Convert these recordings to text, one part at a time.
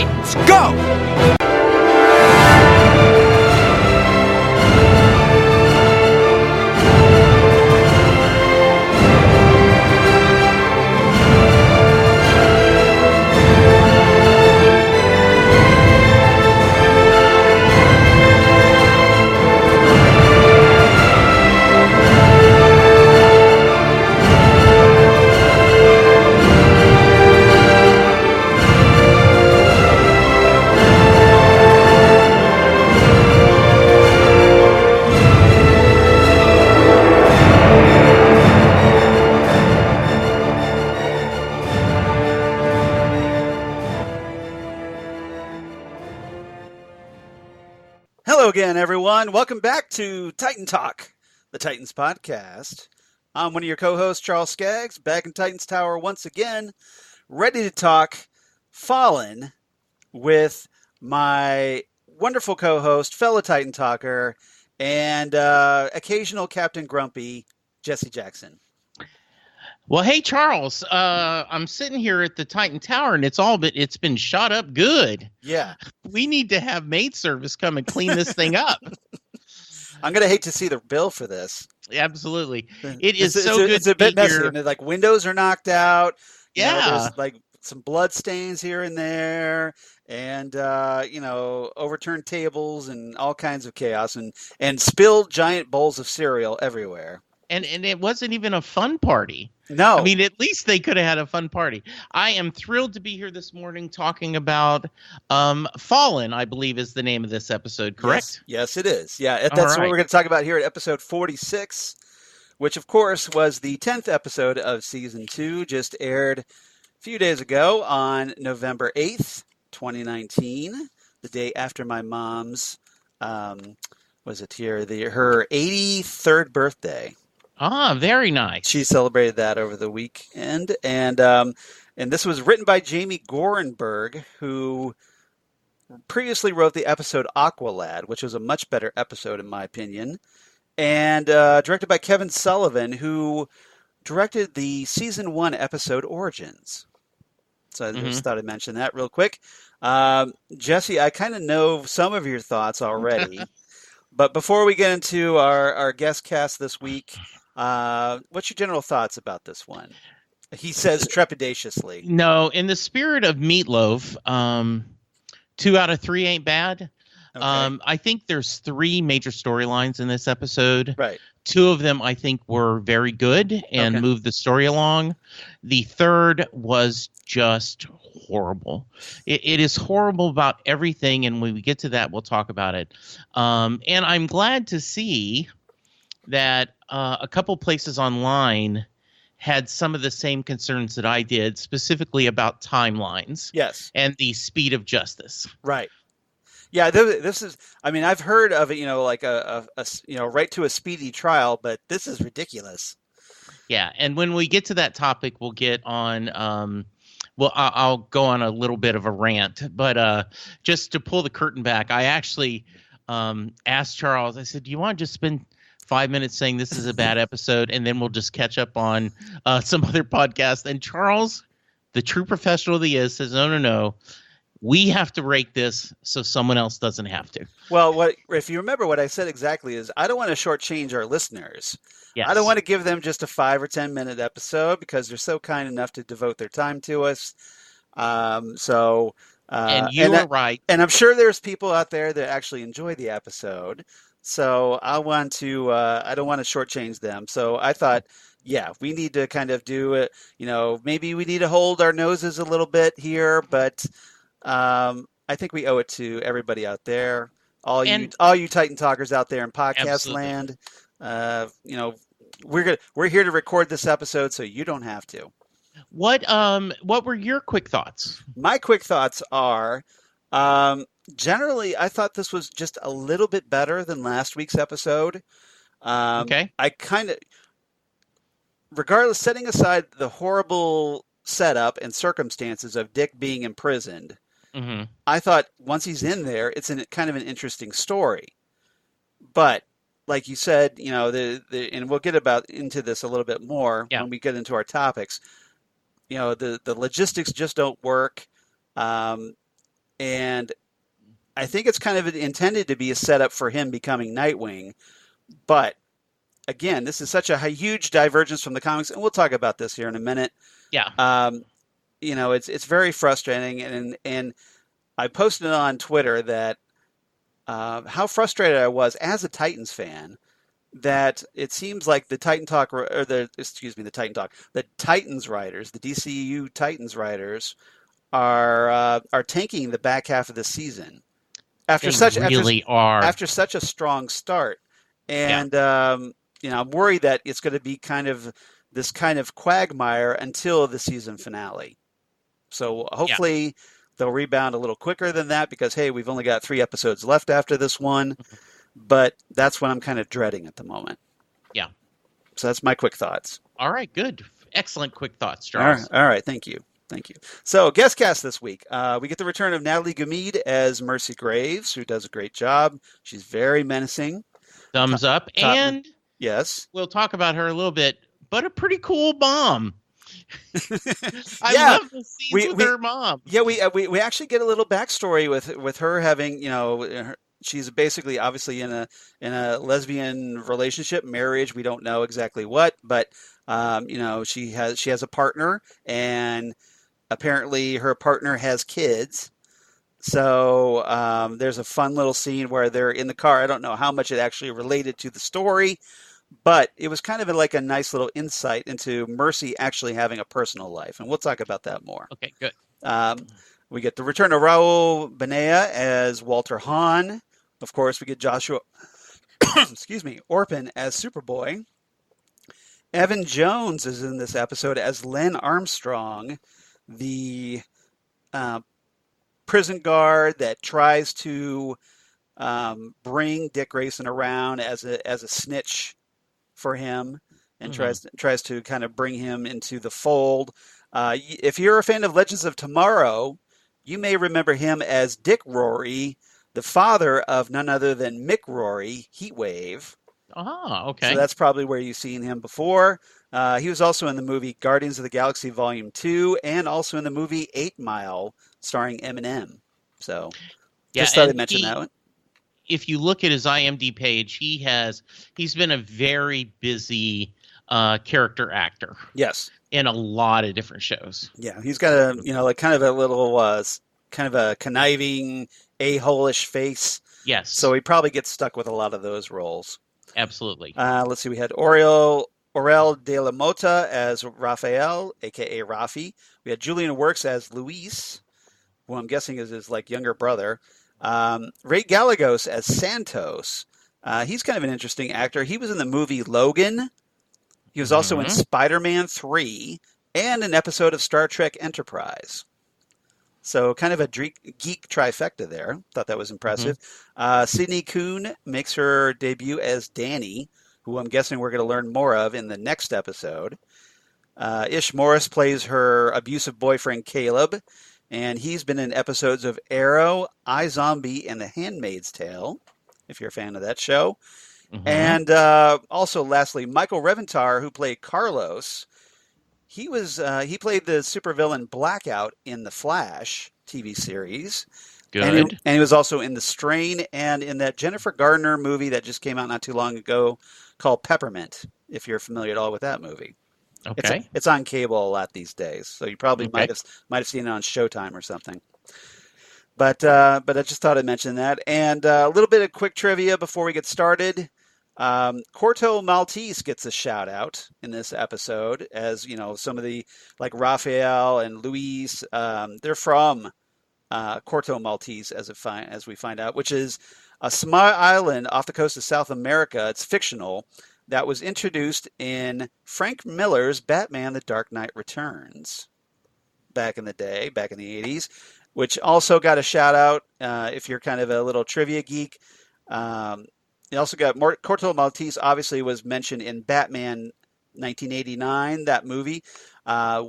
Titans, go! Hello again, everyone. Welcome back to Titan Talk, the Titans podcast. I'm one of your co-hosts, Charles Skaggs, back in Titans Tower once again, ready to talk Fallen with my wonderful co-host, fellow Titan Talker, and occasional Captain Grumpy, Jesse Jackson. Well, hey, Charles, I'm sitting here at the Titan Tower, and it's been shot up good. Yeah. We need to have maid service come and clean this thing up. I'm going to hate to see the bill for this. Absolutely. It's good. It's a bit messy. I mean, like, windows are knocked out. Yeah. You know, there's, like, some blood stains here and there, and, overturned tables and all kinds of chaos, and spilled giant bowls of cereal everywhere. And it wasn't even a fun party. No. I mean, at least they could have had a fun party. I am thrilled to be here this morning talking about Fallen, I believe is the name of this episode, correct? Yes, it is. Yeah, that's what we're going to talk about here at episode 46, which, of course, was the 10th episode of Season 2, just aired a few days ago on November 8th, 2019, the day after my mom's, her 83rd birthday. Ah, very nice. She celebrated that over the weekend, and this was written by Jamie Gorenberg, who previously wrote the episode Aqualad, which was a much better episode in my opinion, and directed by Kevin Sullivan, who directed the season 1 episode Origins. So I just thought I'd mention that real quick. Jesse, I kind of know some of your thoughts already, but before we get into our guest cast this week, what's your general thoughts about this one? He says trepidatiously. No, in the spirit of Meatloaf, 2 out of 3 ain't bad. Okay. I think there's 3 major storylines in this episode. Right. 2 of them I think were very good and moved the story along. The third was just horrible. It is horrible about everything, and when we get to that, we'll talk about it. And I'm glad to see that a couple places online had some of the same concerns that I did, specifically about timelines. Yes. And the speed of justice. Right. Yeah, this is, I mean, I've heard of it, like a right to a speedy trial, but this is ridiculous. Yeah, and when we get to that topic, we'll get on, I'll go on a little bit of a rant, but just to pull the curtain back, I actually asked Charles, I said, do you want to just spend 5 minutes saying this is a bad episode, and then we'll just catch up on some other podcast? And Charles, the true professional that he is, says, no. We have to rate this so someone else doesn't have to. Well, if you remember what I said exactly is I don't want to shortchange our listeners. Yes. I don't want to give them just a 5 or 10 minute episode because they're so kind enough to devote their time to us. And you are right. And I'm sure there's people out there that actually enjoy the episode. So I don't want to shortchange them. So I thought, yeah, we need to kind of do it. Maybe we need to hold our noses a little bit here, but I think we owe it to everybody out there, all you Titan talkers out there in podcast land. We're here to record this episode, so you don't have to. What were your quick thoughts? My quick thoughts are, generally, I thought this was just a little bit better than last week's episode. Okay. I kind of, regardless, setting aside the horrible setup and circumstances of Dick being imprisoned, I thought once he's in there, it's kind of an interesting story. But like you said, and we'll get into this a little bit more when we get into our topics. The logistics just don't work. And I think it's kind of intended to be a setup for him becoming Nightwing. But again, this is such a huge divergence from the comics, and we'll talk about this here in a minute. Yeah. It's very frustrating, and I posted on Twitter that how frustrated I was as a Titans fan that it seems like the Titans writers, the DCU Titans writers, are tanking the back half of the season after after such a strong start, and I'm worried that it's going to be kind of this kind of quagmire until the season finale. So hopefully they'll rebound a little quicker than that because, hey, we've only got 3 episodes left after this one. But that's what I'm kind of dreading at the moment. Yeah. So that's my quick thoughts. All right, good. Excellent quick thoughts, Charles. All right. Thank you. So guest cast this week. We get the return of Natalie Gumede as Mercy Graves, who does a great job. She's very menacing. Thumbs up. And yes, we'll talk about her a little bit, but a pretty cool mom. I love the scenes with her mom. Yeah, we actually get a little backstory with her having, she's basically obviously in a lesbian relationship, marriage. We don't know exactly what, but she has a partner, and apparently her partner has kids. So there's a fun little scene where they're in the car. I don't know how much it actually related to the story, but it was kind of like a nice little insight into Mercy actually having a personal life, and we'll talk about that more. Okay, good. We get the return of Raul Benea as Walter Hahn. Of course, we get Joshua Orpin as Superboy. Evan Jones is in this episode as Len Armstrong, the prison guard that tries to bring Dick Grayson around as a snitch for him, and tries to kind of bring him into the fold. If you're a fan of Legends of Tomorrow, you may remember him as Dick Rory, the father of none other than Mick Rory, Heatwave. Oh, okay. So that's probably where you've seen him before. He was also in the movie Guardians of the Galaxy Volume 2, and also in the movie 8 Mile, starring Eminem. So just thought I'd mention that one. If you look at his IMDb page, he's been a very busy character actor. Yes. In a lot of different shows. Yeah, he's got a kind of a little kind of a conniving, a-hole-ish face. Yes. So he probably gets stuck with a lot of those roles. Absolutely. Let's see. We had Aurel de la Mota as Raphael, a.k.a. Rafi. We had Julian Works as Luis, who I'm guessing is his younger brother. Ray Gallegos as Santos. He's kind of an interesting actor. He was in the movie Logan. He was also in Spider-Man 3 and an episode of Star Trek Enterprise. So kind of a geek trifecta there. Thought that was impressive. Sydney Kuhne makes her debut as Dani, who I'm guessing we're going to learn more of in the next episode. Ish Morris plays her abusive boyfriend Caleb, and he's been in episodes of Arrow, iZombie, and The Handmaid's Tale, if you're a fan of that show. And also, lastly, Michael Reventar, who played Carlos. He played the supervillain Blackout in the Flash TV series. Good. And he was also in The Strain and in that Jennifer Gardner movie that just came out not too long ago called Peppermint, if you're familiar at all with that movie. Okay. It's on cable a lot these days, so you probably might have seen it on Showtime or something. But I just thought I'd mention that. And a little bit of quick trivia before we get started. Corto Maltese gets a shout out in this episode, as some of the Raphael and Luis, they're from Corto Maltese, as we find out, which is a small island off the coast of South America. It's fictional, that was introduced in Frank Miller's Batman: The Dark Knight Returns back in the day, back in the 80s, which also got a shout out if you're kind of a little trivia geek. You also got Corto Maltese, obviously was mentioned in Batman 1989, that movie,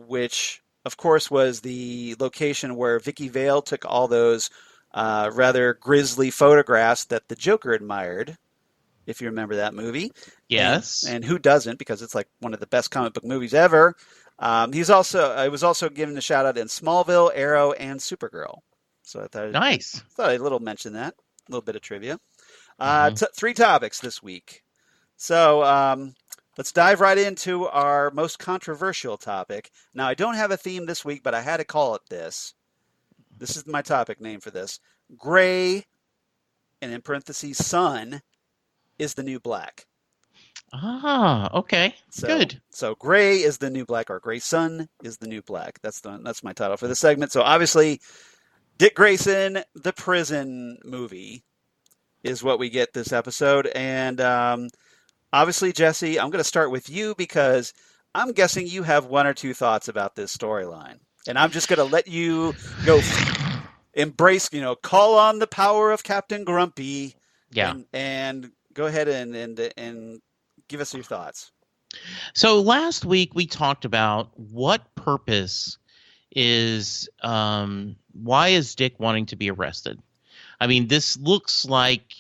which, of course, was the location where Vicky Vale took all those rather grisly photographs that the Joker admired, if you remember that movie. Yes. And who doesn't, because it's one of the best comic book movies ever. He was also given a shout out in Smallville, Arrow, and Supergirl. So I Nice. thought I'd mention that, a little bit of trivia. Mhm. 3 topics this week. So let's dive right into our most controversial topic. Now, I don't have a theme this week, but I had to call it this. This is my topic name for this. Gray, and in parentheses, sun, is the new black. Okay. Good. So gray is the new black, or gray sun is the new black. That's my title for the segment. So obviously, Dick Grayson, the prison movie, is what we get this episode. And obviously, Jesse, I'm going to start with you because I'm guessing you have 1 or 2 thoughts about this storyline. And I'm just going to let you go embrace, call on the power of Captain Grumpy. Yeah. And go ahead and give us your thoughts. So last week we talked about what purpose is why is Dick wanting to be arrested? I mean, this looks like,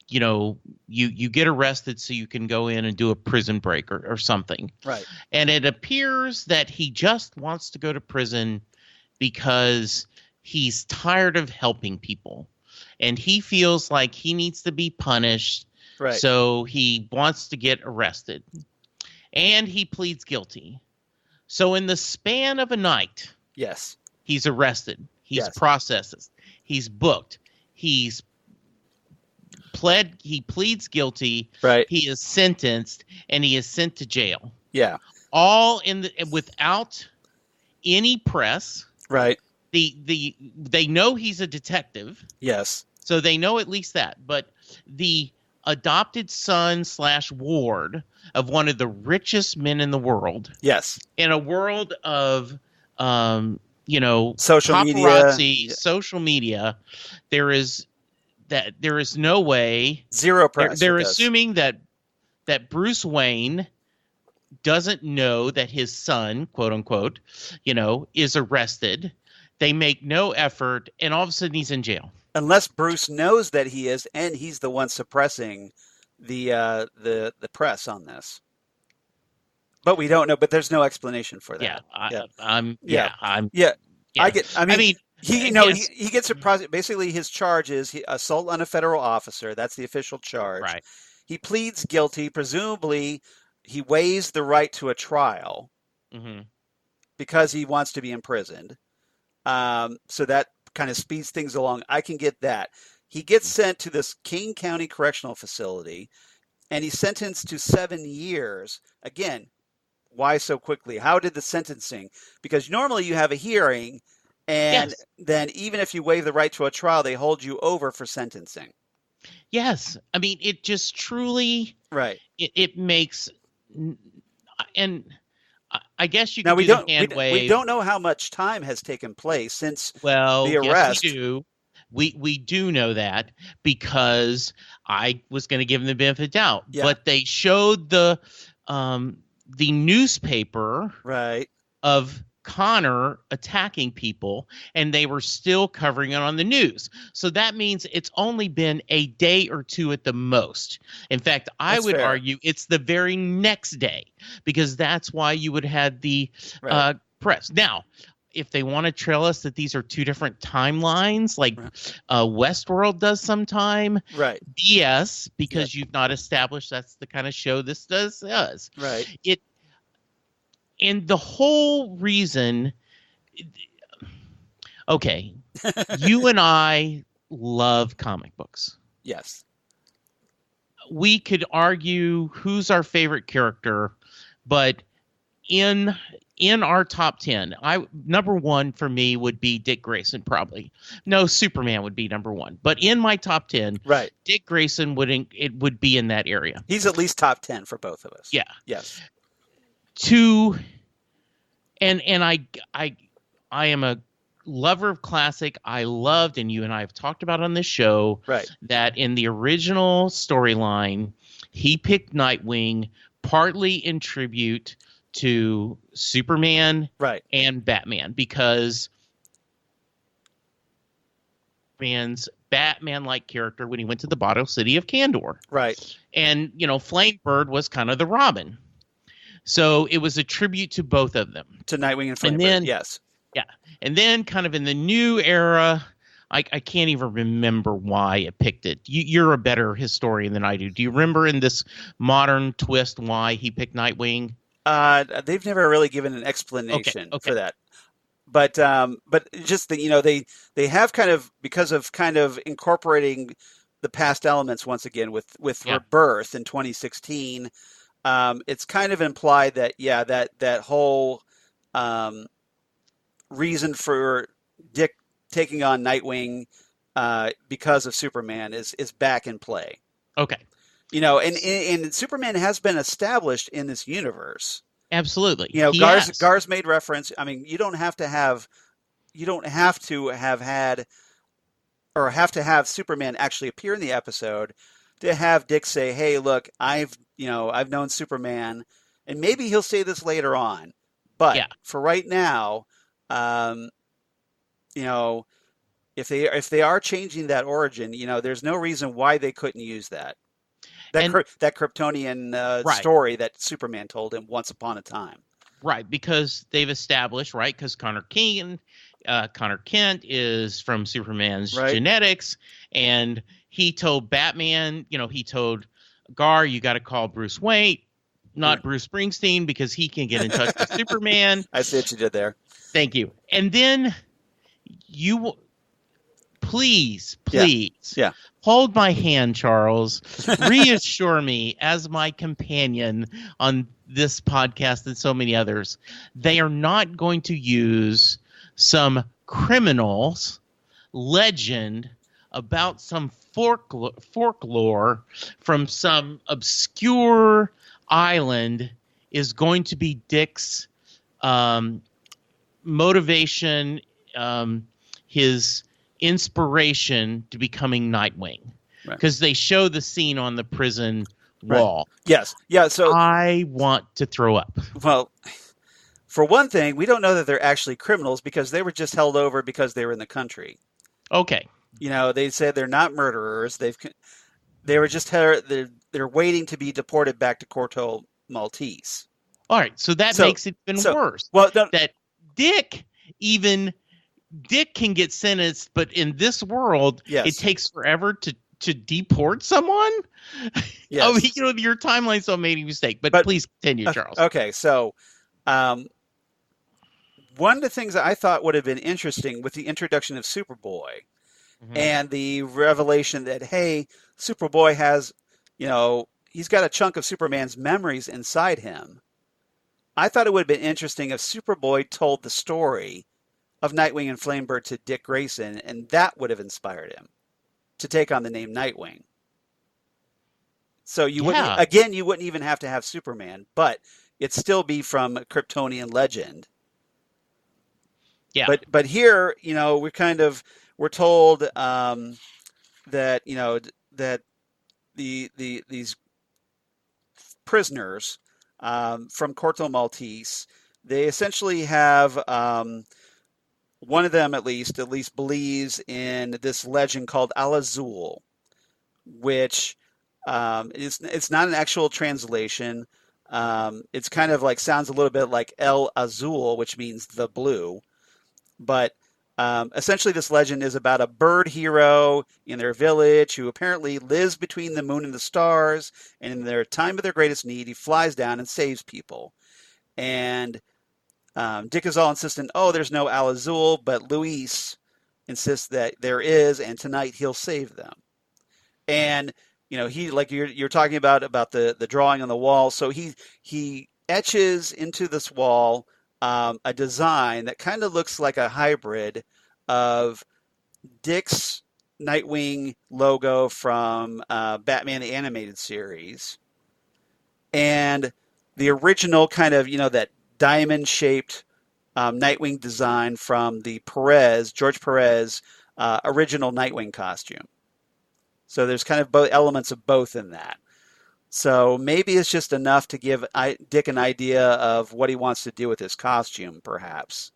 you get arrested so you can go in and do a prison break or something. Right. And it appears that he just wants to go to prison because he's tired of helping people. And he feels like he needs to be punished. Right. So he wants to get arrested. And he pleads guilty. So in the span of a night, yes, he's arrested. He's processed. He's booked. He pleads guilty. Right. He is sentenced, and he is sent to jail. Yeah. All without any press. Right. They know he's a detective. Yes. So they know at least that. But the adopted son / ward of one of the richest men in the world. Yes. In a world of social paparazzi, media. social media, there is no way. Zero press. They're assuming that Bruce Wayne doesn't know that his son, quote unquote, is arrested. They make no effort, and all of a sudden he's in jail. Unless Bruce knows that he is, and he's the one suppressing the press on this. But we don't know. But there's no explanation for that. He gets a basically his charge is assault on a federal officer. That's the official charge. Right. He pleads guilty. Presumably, he waives the right to a trial because he wants to be imprisoned. So that kind of speeds things along. I can get that. He gets sent to this King County Correctional Facility, and he's sentenced to 7 years. Again, why so quickly? How did the sentencing? Because normally you have a hearing, and then even if you waive the right to a trial, they hold you over for sentencing. Yes. I mean, it just truly right. It makes, and I guess you now can we do don't the hand wave. We don't know how much time has taken place since the Yes, arrest. we do. We do know that because I was going to give them the benefit of the doubt, but they showed the newspaper of Connor attacking people, and they were still covering it on the news. So that means it's only been a day or 2 at the most. In fact, I would argue it's the very next day, because that's why you would have the press. Now, if they want to trail us that these are 2 different timelines, like Westworld does sometime, BS, because you've not established that's the kind of show this does. Right. And the whole reason, okay, you and I love comic books. Yes. We could argue who's our favorite character, but in our top 10, number 1 for me would be Dick Grayson, probably. No, Superman would be number 1. But in my top 10, Dick Grayson would be in that area. He's at least top 10 for both of us. Yeah. Yes. And I am a lover of classic. I loved, and you and I have talked about on this show, that in the original storyline, he picked Nightwing partly in tribute to Superman and Batman, because Batman's Batman-like character when he went to the bottle city of Kandor. Right. And, Flamebird was kind of the Robin. So it was a tribute to both of them. To Nightwing and Flamebird, yes. Yeah. And then kind of in the new era, I can't even remember why it picked it. You're a better historian than I do. Do you remember in this modern twist why he picked Nightwing? They've never really given an Okay, explanation for okay, that. But just that, they have kind of, because of kind of incorporating the past elements once again with yeah, Rebirth in 2016. It's kind of implied that, yeah, that whole um, reason for Dick taking on Nightwing because of Superman is back in play. okay, And Superman has been established in this universe. absolutely. He has. Gar's made reference. I mean, you don't have to have had, or have to have Superman actually appear in the episode to have Dick say, "Hey, look, I've known Superman," and maybe he'll say this later on, but Yeah, for right now, um, you know, if they are changing that origin, there's no reason why they couldn't use and that Kryptonian right, story that Superman told him once upon a time. right, because they've established, right, because Connor Kent is from Superman's Right? genetics, and he told Batman, he told Gar, you got to call Bruce Wayne, Yeah. not Bruce Springsteen, because he can get in touch with Superman. I see what you did there. Thank you. And then you please, Yeah. please Yeah. hold my hand, Charles. Reassure me as my companion on this podcast and so many others. They are not going to use some criminal's legend about some folklore from some obscure island is going to be Dick's motivation, his inspiration to becoming Nightwing, because they show the scene on the prison wall. Yes. Yeah. So I want to throw up. well, for one thing, we don't know that they're actually criminals because they were just held over because they were in the country. Okay. They said they're not murderers. They were just they're waiting to be deported back to Corto Maltese. All right. So that makes it even worse. Well, no, that Dick can get sentenced, but in this world, yes. it takes forever to deport someone. Yes. Oh, your timeline so made a mistake. But please continue, Charles. Okay, so one of the things that I thought would have been interesting with the introduction of Superboy and the revelation that, hey, Superboy has, he's got a chunk of Superman's memories inside him. I thought it would have been interesting if Superboy told the story of Nightwing and Flamebird to Dick Grayson, and that would have inspired him to take on the name Nightwing. So you wouldn't even have to have Superman, but it'd still be from a Kryptonian legend. Yeah. But here, we're told that that these prisoners from Corto Maltese, they essentially have one of them at least believes in this legend called Al Azul, which it's not an actual translation. It's kind of like sounds a little bit like El Azul, which means the blue. But essentially, this legend is about a bird hero in their village who apparently lives between the moon and the stars. And in their time of their greatest need, he flies down and saves people. And Dick is all insistent, oh, there's no Al Azul, but Luis insists that there is, and tonight he'll save them. And he, like you're talking about the drawing on the wall. So he etches into this wall a design that kind of looks like a hybrid of Dick's Nightwing logo from Batman the Animated Series and the original kind of, that diamond-shaped Nightwing design from the George Perez original Nightwing costume. So there's kind of both elements of both in that. So maybe it's just enough to give Dick an idea of what he wants to do with his costume, perhaps.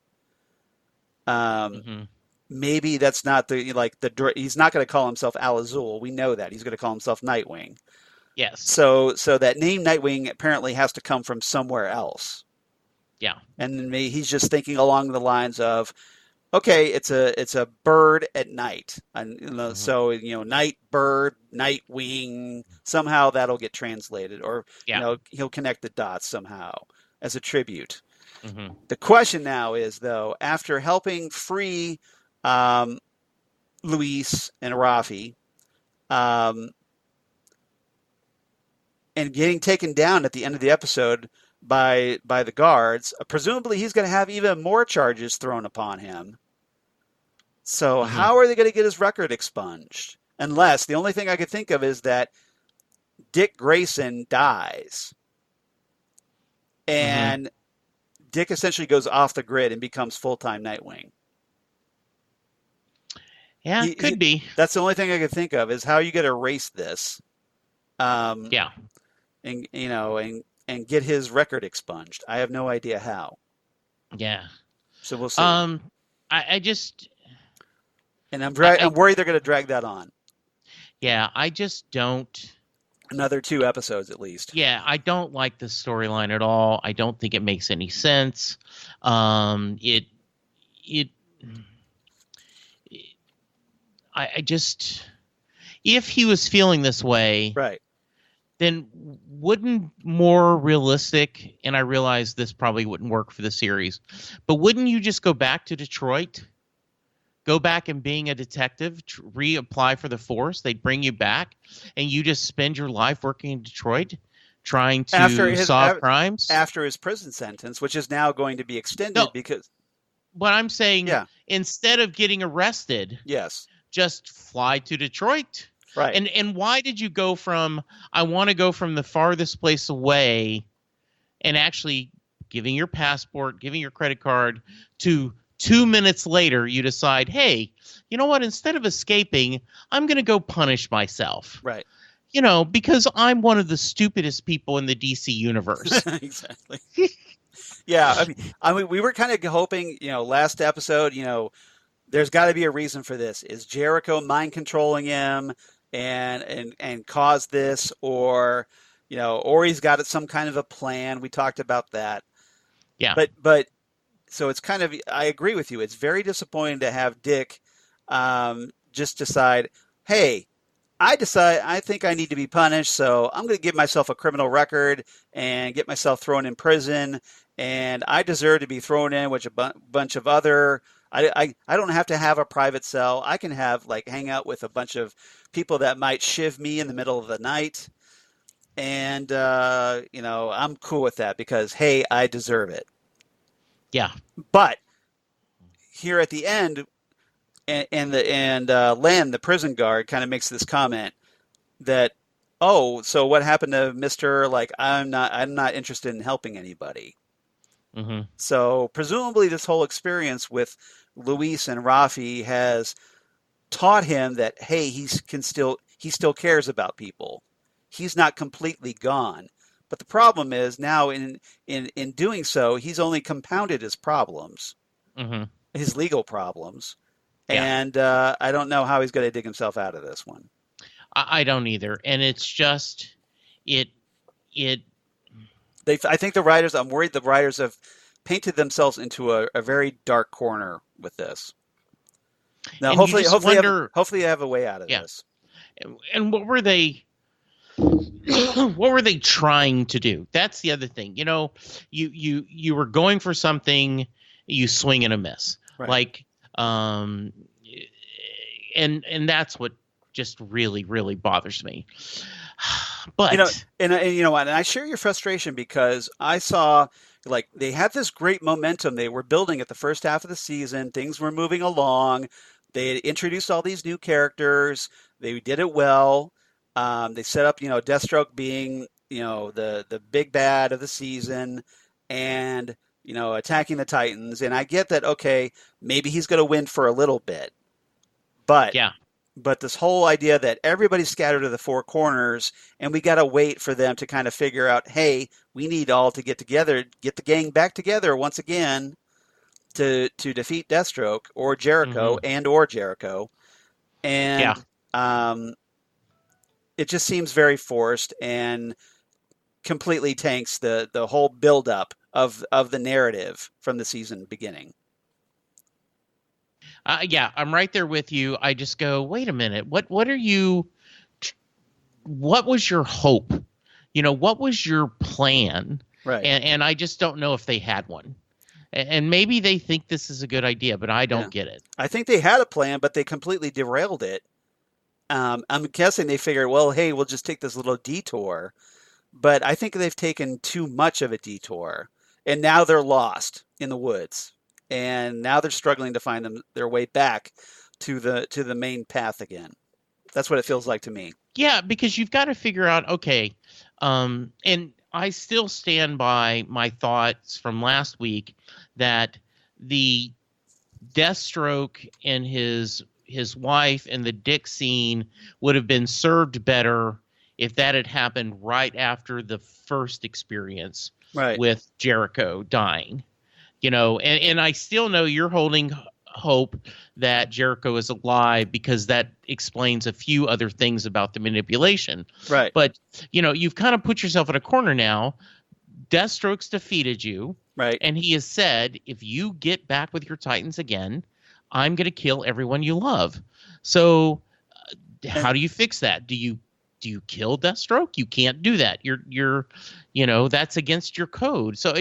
Maybe that's not he's not going to call himself Al Azul. We know that. He's going to call himself Nightwing. Yes. So that name Nightwing apparently has to come from somewhere else. Yeah. And maybe he's just thinking along the lines of, okay, it's a bird at night, and Hmm. so night bird, night wing. Somehow that'll get translated, or Yeah. he'll connect the dots somehow as a tribute. Hmm. The question now is, though, after helping free um, Luis and Rafi, um, and getting taken down at the end of the episode by the guards, presumably he's going to have even more charges thrown upon him. So Hmm. how are they going to get his record expunged? Unless the only thing I could think of is that Dick Grayson dies, Hmm. and Dick essentially goes off the grid and becomes full-time Nightwing. Yeah, could be. That's the only thing I could think of is how you get to erase this, um, Yeah. and get his record expunged. I have no idea how. Yeah. So we'll see. Um, I just, And I'm I, worried they're going to drag that on yeah, I just don't. another 2 episodes at least. Yeah, I don't like this storyline at all. I don't think it makes any sense. It, it, I just, if he was feeling this way, Right. then wouldn't more realistic, and I realize this probably wouldn't work for the series, but wouldn't you just go back to Detroit? Go back and being a detective, reapply for the force, they'd bring you back, and you just spend your life working in Detroit trying After to solve crimes? after his prison sentence, which is now going to be No, extended because but I'm saying yeah, instead of getting arrested, yes, just fly to Detroit. right. And why did you go from I want to go from the farthest place away and actually giving your passport, giving your credit card to 2 minutes later you decide, hey, you know what? Instead of escaping, I'm going to go punish myself. Right. Because I'm one of the stupidest people in the DC universe. Exactly. Yeah, I mean, we were kind of hoping, last episode, there's got to be a reason for this. Is Jericho mind controlling him and caused this, or he's got some kind of a plan. We talked about that, Yeah. but so it's kind of, I agree with you. It's very disappointing to have Dick just decide, hey, I think I need to be punished, so I'm going to give myself a criminal record and get myself thrown in prison, and I deserve to be thrown in with a bunch of other. I don't have to have a private cell. I can have hang out with a bunch of people that might shiv me in the middle of the night, and I'm cool with that because hey, I deserve it. Yeah. But here at the end, and Len, the prison guard, kind of makes this comment that, oh, so what happened to Mister? I'm not interested in helping anybody. Hmm. So presumably, this whole experience with Luis and Rafi has taught him that hey, he still cares about people. He's not completely gone. But the problem is now in doing so, he's only compounded his problems, Hmm. his legal problems, Yeah. and I don't know how he's going to dig himself out of this one. I don't either. And it's just, it, it, I think the writers. I'm worried the writers have painted themselves into a very dark corner with this. Now, and you just wonder, hopefully, they have a way out of yeah. this. And what were they trying to do? That's the other thing. You were going for something, you swing and a miss. Right. Like, and that's what just really, really bothers me. But and I share your frustration because I saw they had this great momentum they were building at the first half of the season. Things were moving along. They had introduced all these new characters. They did it well. They set up, Deathstroke being, the big bad of the season, and attacking the Titans. And I get that. Okay, maybe he's going to win for a little bit, but yeah, this whole idea that everybody's scattered to the four corners and we got to wait for them to kind of figure out, hey, we need all to get together, get the gang back together once again to defeat Deathstroke or Jericho or Jericho. yeah. And it just seems very forced and completely tanks the whole buildup of the narrative from the season beginning. Yeah, I'm right there with you. I just go, wait a minute. What are you? What was your hope? What was your plan? Right. And I just don't know if they had one. And maybe they think this is a good idea, but I Yeah. don't get it. I think they had a plan, but they completely derailed it. I'm guessing they figured, well, hey, we'll just take this little detour. But I think they've taken too much of a detour, and now they're lost in the woods, and now they're struggling to find their way back to the main path again. That's what it feels like to me. Yeah, because you've got to figure out, okay, and I still stand by my thoughts from last week that the Deathstroke and his wife and the Dick scene would have been served better if that had happened right after the first experience Right. with Jericho dying. And I still know you're holding hope that Jericho is alive because that explains a few other things about the manipulation. Right. But, you've kind of put yourself in a corner now. Deathstroke's defeated you. Right. And he has said, if you get back with your Titans again, I'm going to kill everyone you love. So how do you fix that? Do you kill Deathstroke? You can't do that. You're that's against your code. So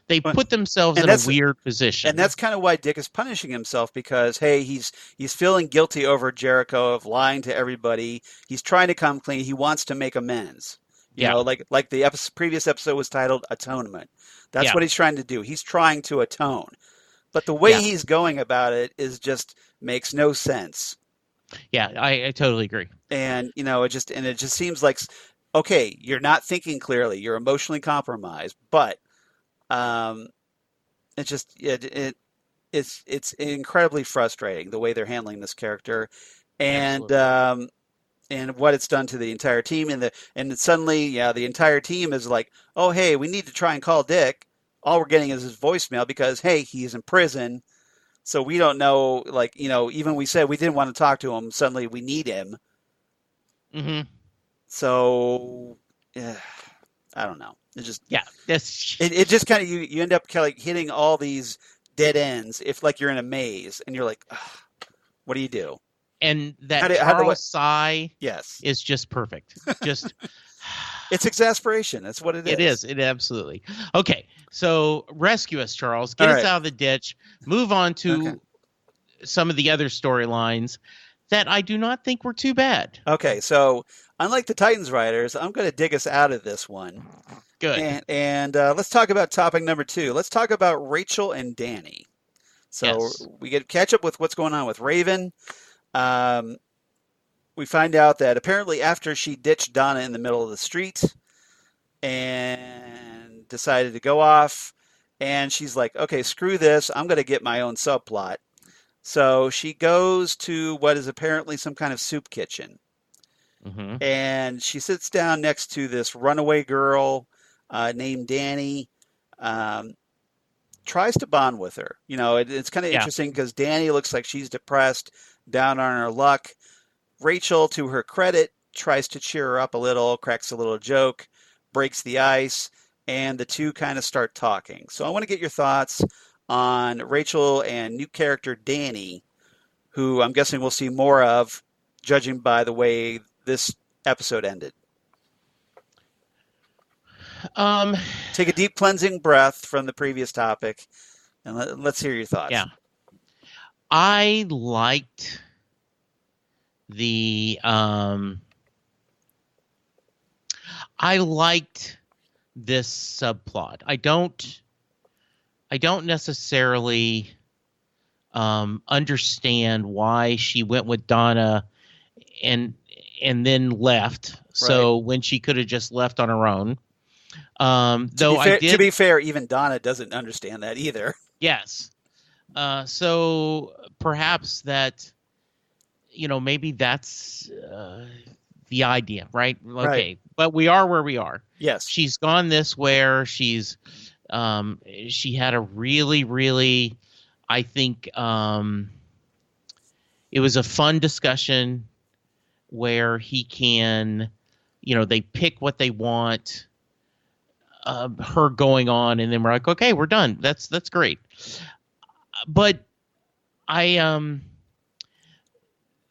they put themselves in a weird position. And that's kind of why Dick is punishing himself, because hey, he's feeling guilty over Jericho of lying to everybody. He's trying to come clean. He wants to make amends. You know, like the previous episode was titled Atonement. That's what he's trying to do. He's trying to atone. But the way he's going about it is just makes no sense. Yeah, I totally agree. And it just seems like, okay, you're not thinking clearly, you're emotionally compromised, but it's incredibly frustrating the way they're handling this character, and and what it's done to the entire team, and suddenly the entire team is like, oh hey, we need to try and call Dick. All we're getting is his voicemail because hey, he's in prison. So we don't know, even we said we didn't want to talk to him. Suddenly we need him. Mm-hmm. So, I don't know. It just it just kind of you end up kind of hitting all these dead ends if you're in a maze and you're like, what do you do? And that Charles sigh is just perfect. Just it's exasperation. That's what it is. It is. It absolutely. Okay. So rescue us, Charles. Get us out of the ditch. Move on to some of the other storylines that I do not think were too bad. Okay. So unlike the Titans writers, I'm going to dig us out of this one. Good. And let's talk about topic number 2. Let's talk about Rachel and Dani. So we get catch up with what's going on with Raven. We find out that apparently after she ditched Donna in the middle of the street and decided to go off, and she's like, okay, screw this, I'm going to get my own subplot. So she goes to what is apparently some kind of soup kitchen. Mm-hmm. And she sits down next to this runaway girl named Dani. Tries to bond with her. It's kind of interesting because Dani looks like she's depressed, down on her luck. Rachel, to her credit, tries to cheer her up a little, cracks a little joke, breaks the ice, and the two kind of start talking. So I want to get your thoughts on Rachel and new character Dani, who I'm guessing we'll see more of, judging by the way this episode ended. Take a deep cleansing breath from the previous topic, and let's hear your thoughts. Yeah. I liked this subplot. I don't necessarily understand why she went with Donna and then left. So when she could have just left on her own. To be fair, even Donna doesn't understand that either. Yes. So perhaps that, maybe that's the idea, right? Okay. Right. But we are where we are. Yes. She's gone this where she had a really, really, I think, it was a fun discussion where he can, they pick what they want. Her going on, and then we're like, okay, we're done. That's great. But I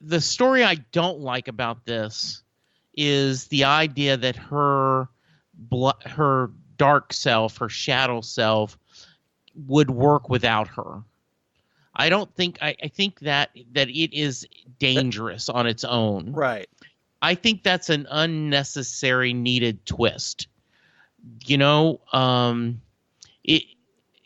the story I don't like about this is the idea that her dark self, her shadow self, would work without her. I don't think I think that it is dangerous on its own. Right. I think that's an unnecessary needed twist. You know, it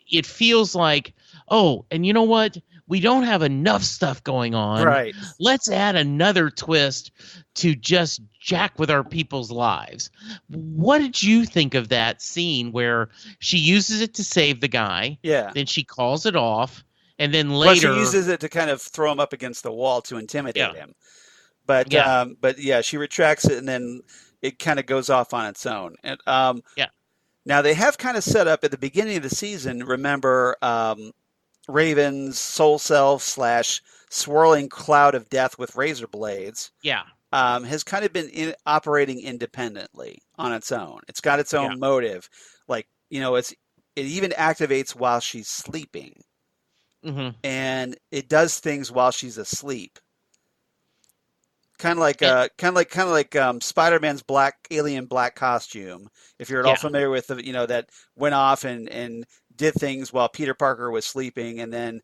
it feels like, oh, and you know what? We don't have enough stuff going on. Right. Let's add another twist to just jack with our people's lives. What did you think of that scene where she uses it to save the guy? Yeah. Then she calls it off, and then Well, later she uses it to kind of throw him up against the wall to intimidate him. But Yeah. but yeah, she retracts it and then it kind of goes off on its own. And Yeah. now they have kind of set up at the beginning of the season. Remember, Raven's soul self slash swirling cloud of death with razor blades Yeah. has kind of been operating independently on its own. It's got its Yeah. own motive. Like, it even activates while she's sleeping, hmm and it does things while she's asleep. Kind of like And, Spider-Man's alien black costume. If you're at all yeah. familiar with that went off and did things while Peter Parker was sleeping, and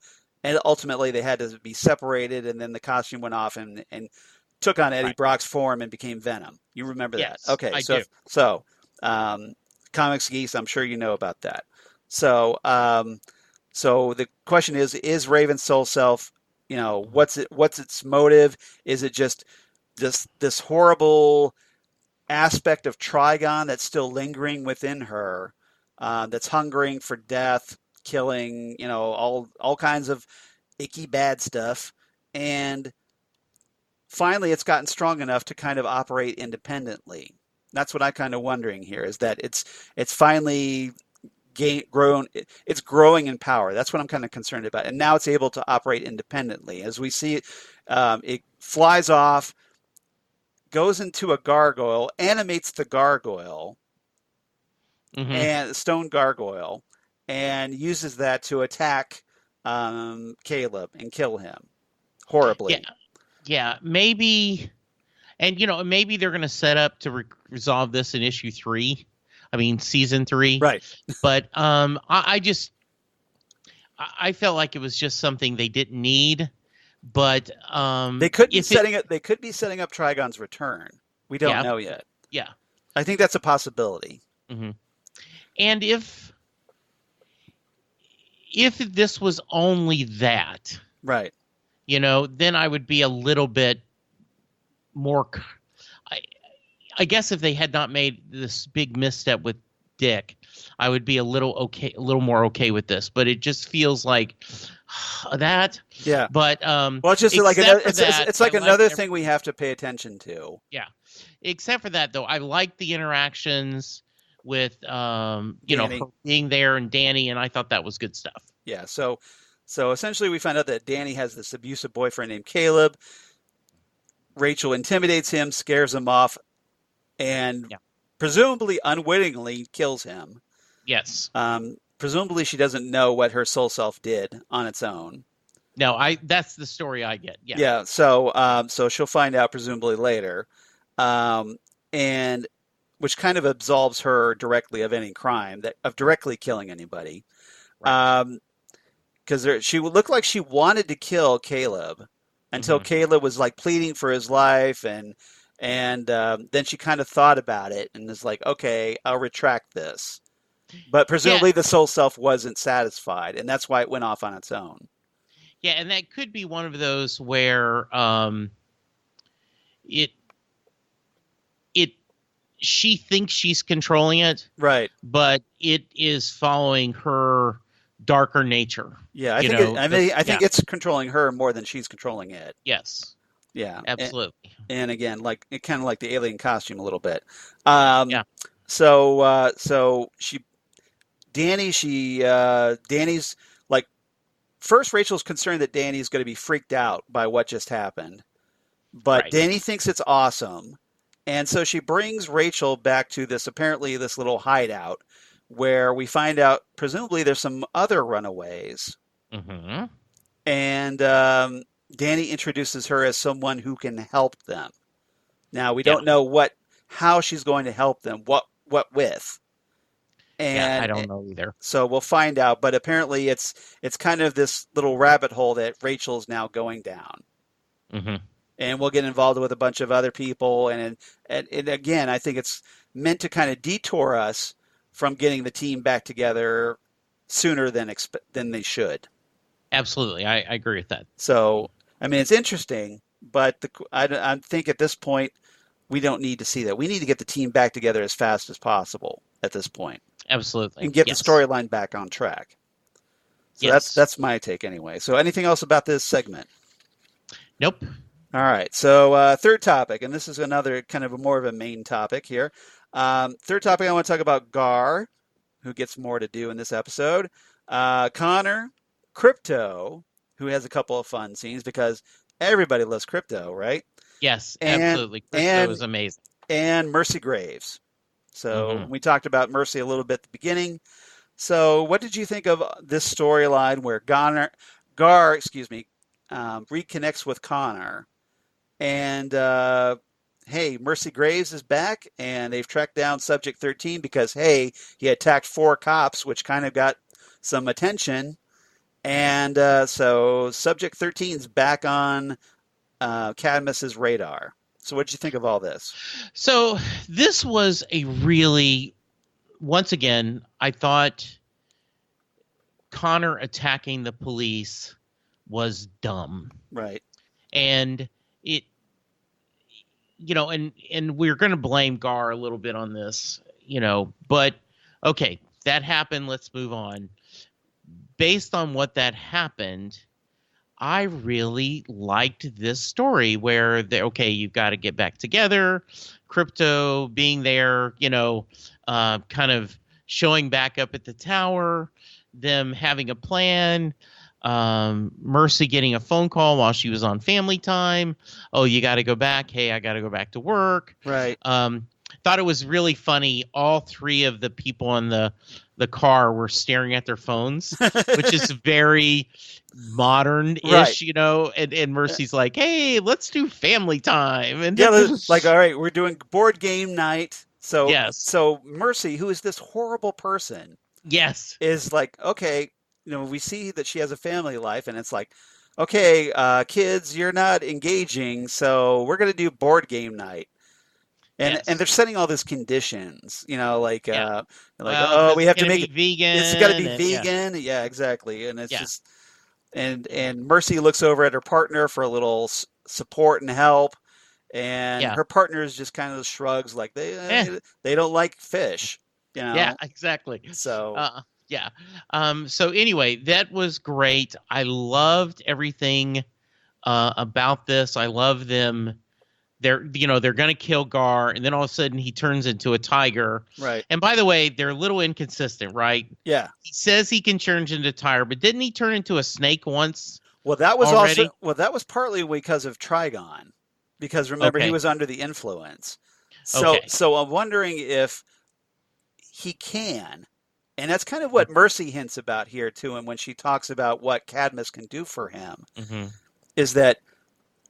ultimately they had to be separated, and then the costume went off and took on Eddie Right. Brock's form and became Venom. You remember that? Yes, Okay, I so do. so comics geese, I'm sure you know about that. So so the question is Raven's soul self, what's its motive? Is it just this horrible aspect of Trigon that's still lingering within her, that's hungering for death, killing, all kinds of icky bad stuff, and finally it's gotten strong enough to kind of operate independently. That's what I'm kind of wondering here, is that it's finally it's growing in power. That's what I'm kind of concerned about. And now it's able to operate independently. As we see it flies off, goes into a gargoyle, animates the gargoyle, hmm and stone gargoyle, and uses that to attack Caleb and kill him Yeah. horribly. Yeah. Maybe, and maybe they're going to set up to resolve this in issue 3. I mean, season 3. Right. But I felt like it was just something they didn't need. But They could be if setting up. They could be setting up Trigon's return. We don't yeah, know yet. yeah. I think that's a possibility. hmm And if this was only that, Right. then I would be a little bit more. I guess if they had not made this big misstep with Dick, I would be a little more okay with this. But it just feels like that. Yeah. But Well, it's just like except for it's like I another liked thing we have to pay attention to. Yeah. Except for that, though, I like the interactions with Dani. her being there and Dani, and I thought that was good stuff. Yeah. So essentially, we find out that Dani has this abusive boyfriend named Caleb. Rachel intimidates him, scares him off, and Yeah. presumably unwittingly kills him. Yes. Presumably, she doesn't know what her soul self did on its own. No, that's the story I get. Yeah. Yeah. So she'll find out presumably later, and which kind of absolves her directly of any crime of directly killing anybody. Right. Because she would look like she wanted to kill Caleb until Mhm. Caleb was like pleading for his life, and then she kind of thought about it and was like, okay, I'll retract this. But presumably Yeah. the soul self wasn't satisfied, and that's why it went off on its own. Yeah, and that could be one of those where it she thinks she's controlling it, Right. but it is following her darker nature. Yeah, I You think know, I think yeah. it's controlling her more than she's controlling it. Yes, Yeah. absolutely. And again, like it kind of like the alien costume a little bit. Yeah. So Dani's like, first Rachel's concerned that Dani's going to be freaked out by what just happened, but Right. Dani thinks it's awesome, and so she brings Rachel back to this little hideout where we find out presumably there's some other runaways, hmm and Dani introduces her as someone who can help them. Now we Yeah. don't know how she's going to help them, what with, Yeah, I and don't know either. so we'll find out. But apparently, it's kind of this little rabbit hole that Rachel's now going down, Hmm. and we'll get involved with a bunch of other people. And again, I think it's meant to kind of detour us from getting the team back together sooner than they should. Absolutely, I agree with that. So, I mean, it's interesting, but I think at this point we don't need to see that. We need to get the team back together as fast as possible at this point Absolutely, and get the yes, storyline back on track. So yes. that's my take anyway. So, anything else about this segment? Nope. All right. So, third topic, and this is another kind of more of a main topic here. Third topic, I want to talk about Gar, who gets more to do in this episode. Connor, Crypto, who has a couple of fun scenes because everybody loves Crypto, right? Yes, And absolutely. Crypto and is amazing. and Mercy Graves. So Hmm. we talked about Mercy a little bit at the beginning. So what did you think of this storyline where Gar, reconnects with Connor, and hey, Mercy Graves is back, and they've tracked down Subject 13 because hey, he attacked 4 cops, which kind of got some attention, and so Subject 13 is back on Cadmus's radar. So what did you think of all this? So this was a really, once again, I thought Connor attacking the police was dumb. Right. And it, and we're going to blame Gar a little bit on this, but okay, that happened. Let's move on. Based on what that happened, I really liked this story where you've got to get back together. Crypto being there, kind of showing back up at the tower, them having a plan. Mercy getting a phone call while she was on family time. Oh, you got to go back. Hey, I got to go back to work. Right. Thought it was really funny. All 3 of the people in the car were staring at their phones, which is very modern-ish, Right. and Mercy's like, hey, let's do family time. And Yeah, like, all right, we're doing board game night. So, yes, so Mercy, who is this horrible person, yes, is like, okay, we see that she has a family life, and it's like, okay, kids, you're not engaging, so we're gonna do board game night. And yes, they're setting all these conditions, like yeah. Well, oh, because we it's have to gonna make be it. It's got to vegan, be and yeah, vegan. Yeah, exactly. And it's yeah, just and Mercy looks over at her partner for a little support and help, and yeah, her partner is just kind of shrugs like eh, they don't like fish. yeah, exactly. So Yeah. So anyway, that was great. I loved everything about this. I love them. They're going to kill Gar, and then all of a sudden he turns into a tiger. right, And by the way, they're a little inconsistent, right? yeah. He says he can turn into a tiger, but didn't he turn into a snake once Well, that was already? that was partly because of Trigon, because remember he Okay. was under the influence. So Okay. so I'm wondering if he can. And that's kind of what Mercy hints about here to him when she talks about what Cadmus can do for him, Mm-hmm. is that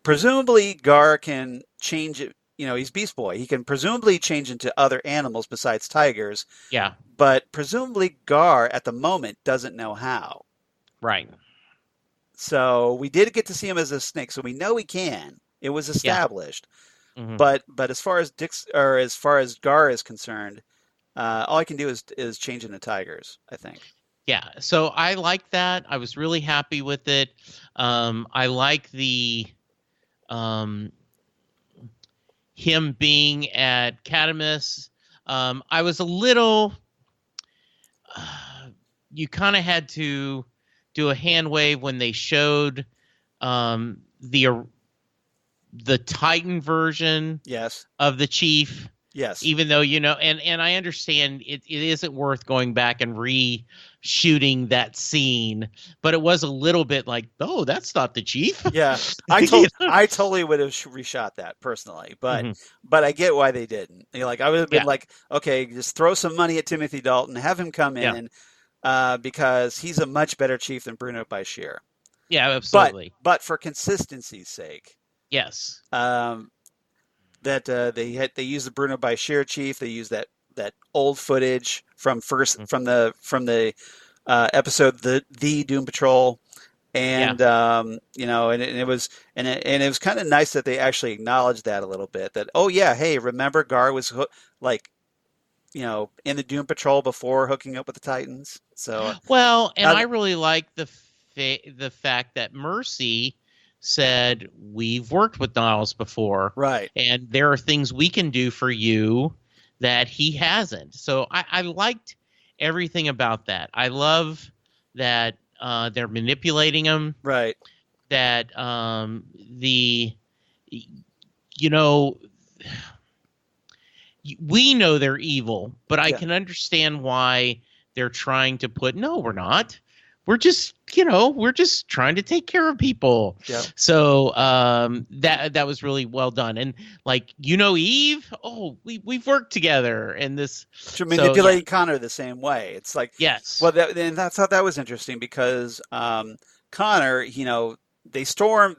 presumably Gar can change it. He's Beast Boy. He can presumably change into other animals besides tigers, Yeah. but presumably Gar at the moment doesn't know how. Right. So we did get to see him as a snake, so we know he can. It was Yeah. established. Mm-hmm. But as far as as far as Gar is concerned, all I can do is change into tigers, I think. Yeah, so I like that. I was really happy with it. I like the him being at Catamus. I was a little. You kind of had to do a hand wave when they showed the Titan version Yes. of the chief. Yes. Even though and I understand it isn't worth going back and reshooting that scene, but it was a little bit like, oh, that's not the chief. Yeah, I totally would have reshot that personally, but Mm-hmm. but I get why they didn't. Like I would have been Yeah. like, okay, just throw some money at Timothy Dalton, have him come Yeah. in, because he's a much better chief than Bruno Bashir. Yeah, but absolutely. for consistency's sake, Yes. um, that they use the Bruno by Sheer Chief. They use that old footage from Mhm. from the episode the Doom Patrol, Yeah. and and it was and it was kind of nice that they actually acknowledged that a little bit. That, oh yeah, hey, remember Gar was like in the Doom Patrol before hooking up with the Titans. So Well, and now I really like the fact that Mercy said we've worked with Niles before, right, and there are things we can do for you that he hasn't. So I liked everything about that. I love that they're manipulating him. right, That the you know we know they're evil, but I yeah, can understand why they're trying to put, no, we're not. We're just trying to take care of people. yeah. So that was really well done. And like, Eve, oh, we've worked together and this. To So yeah, manipulating Connor the same way. It's like, yes. well, and I thought that was interesting because Connor, they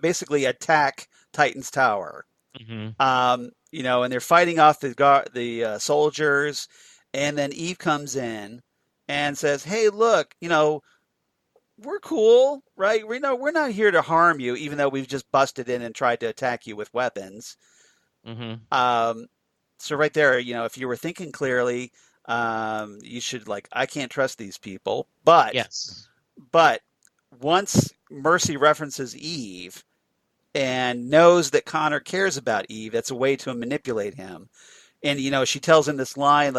basically attack Titan's Tower. Hmm. And they're fighting off the soldiers, and then Eve comes in and says, "Hey, look, we're cool, right? We're not here to harm you, even though we've just busted in and tried to attack you with weapons." Hmm. Um, so right there, if you were thinking clearly, you should I can't trust these people. Yes. But once Mercy references Eve and knows that Connor cares about Eve, that's a way to manipulate him. And she tells him this line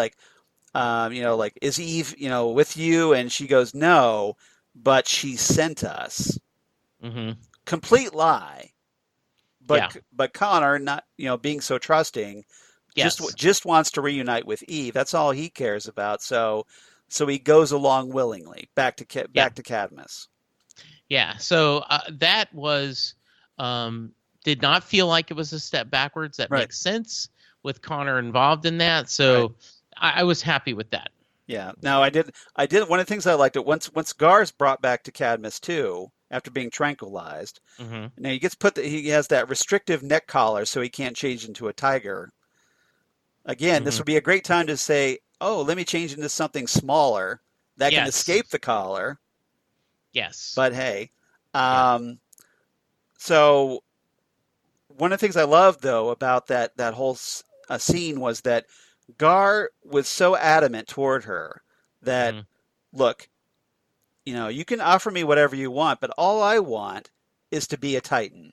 is Eve, with you? And she goes, no, but she sent us. Hmm. Complete lie. Yeah. But Connor, not being so trusting, Yes. just wants to reunite with Eve. That's all he cares about. So he goes along willingly Yeah. back to Cadmus. Yeah. So that was did not feel like it was a step backwards. That Right. makes sense with Connor involved in that. Right. So I was happy with that. Yeah. Now I did one of the things I liked it once Gar's brought back to Cadmus too after being tranquilized. Hmm. Now he has that restrictive neck collar so he can't change into a tiger. Again, this Hmm. would be a great time to say, "Oh, let me change into something smaller that can Yes. escape the collar." Yes. But hey, Yeah. um, so one of the things I loved though about that whole scene was that Gar was so adamant toward her that, Hmm. look, you can offer me whatever you want, but all I want is to be a Titan.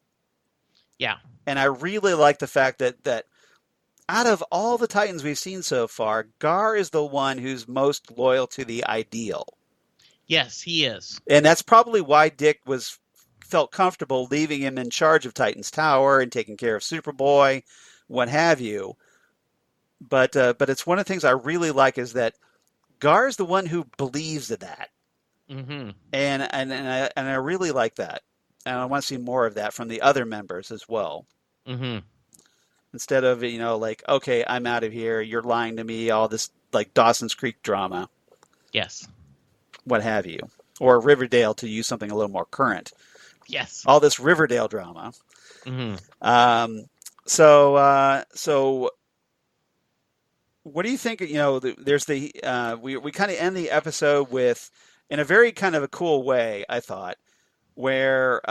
Yeah. And I really like the fact that out of all the Titans we've seen so far, Gar is the one who's most loyal to the ideal. Yes, he is. And that's probably why Dick felt comfortable leaving him in charge of Titan's Tower and taking care of Superboy, what have you. But it's one of the things I really like is that Gar is the one who believes in that, Hmm. and I really like that, and I want to see more of that from the other members as well. Hmm. Instead of okay, I'm out of here, you're lying to me, all this like Dawson's Creek drama, Yes. what have you, or Riverdale to use something a little more current. Yes. All this Riverdale drama. Hmm. Um, so what do you think? There's we kind of end the episode with in a very kind of a cool way, I thought, where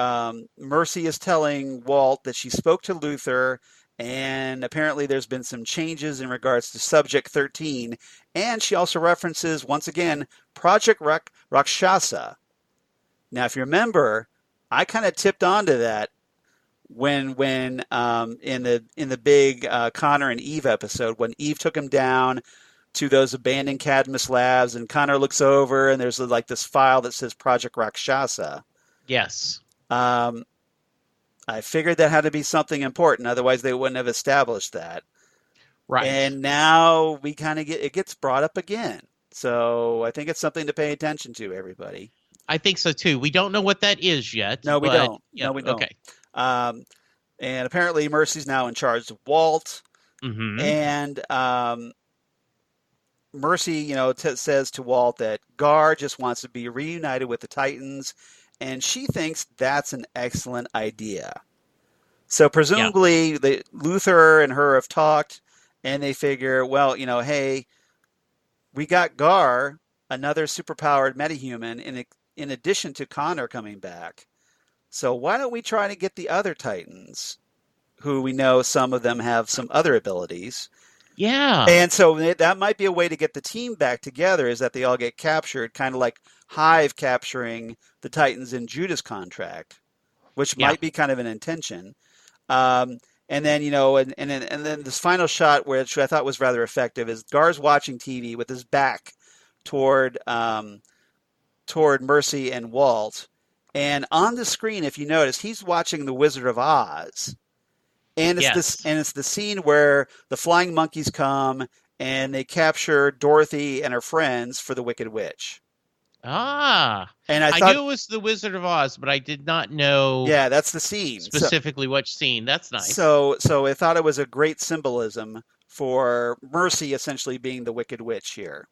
Mercy is telling Walt that she spoke to Luther, and apparently there's been some changes in regards to Subject 13, and she also references once again Project Rakshasa. Now, if you remember, I kind of tipped onto that when in the big Connor and Eve episode when Eve took him down to those abandoned Cadmus labs, and Connor looks over and there's like this file that says Project Rakshasa. Yes. Um, I figured that had to be something important, otherwise they wouldn't have established that. Right. And now we kind of it gets brought up again. So I think it's something to pay attention to, everybody. I think so too. We don't know what that is yet, No, we but don't. yeah. No, we don't. Okay. Um, and apparently Mercy's now in charge of Walt. Hmm. And Mercy, says to Walt that Gar just wants to be reunited with the Titans, and she thinks that's an excellent idea. So Yeah. presumably, Luther and her have talked, and they figure, well, hey, we got Gar, another superpowered metahuman, in addition to Connor coming back. So why don't we try to get the other Titans, who we know some of them have some other abilities? Yeah. And so that might be a way to get the team back together, is that they all get captured, kind of like Hive capturing the Titans in Judas Contract, which Yeah. might be kind of an intention. And then, and then this final shot, which I thought was rather effective, is Gar's watching TV with his back toward Mercy and Walt. And on the screen, if you notice, he's watching The Wizard of Oz. And Yes. it's the scene where the flying monkeys come and they capture Dorothy and her friends for the Wicked Witch. Ah. And I I thought, knew it was The Wizard of Oz, but I did not know yeah, that's the scene. specifically which scene. That's nice. So I thought it was a great symbolism for Mercy essentially being the Wicked Witch here.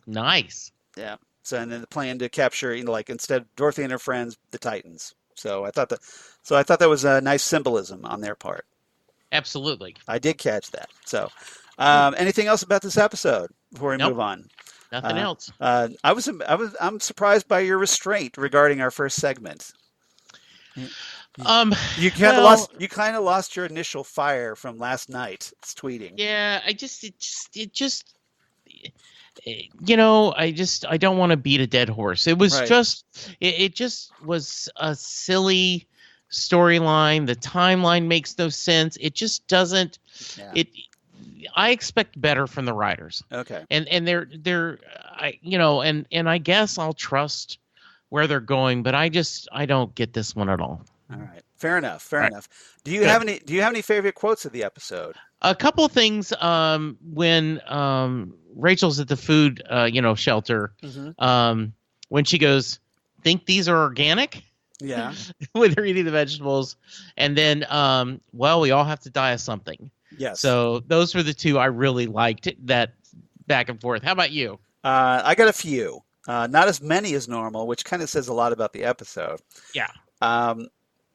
Nice. Yeah. So and then the plan to capture, like instead of Dorothy and her friends, the Titans. So I thought that was a nice symbolism on their part. Absolutely. I did catch that. So, anything else about this episode before we move on? Nothing else. I'm surprised by your restraint regarding our first segment. You kind of lost your initial fire from last night's tweeting. Yeah, I don't want to beat a dead horse. It was right. it just was a silly storyline. The timeline makes no sense. It just doesn't. Yeah. I expect better from the writers. Okay. And I guess I'll trust where they're going, but I don't get this one at all. All right. Fair enough. Do you have any favorite quotes of the episode? A couple of things. When Rachel's at the food shelter, when she goes, "Think these are organic?" Yeah. When they're eating the vegetables, and then we all have to die of something. Yes. So those were the two I really liked, that back and forth. How about you? I got a few. Not as many as normal, which kind of says a lot about the episode. Yeah.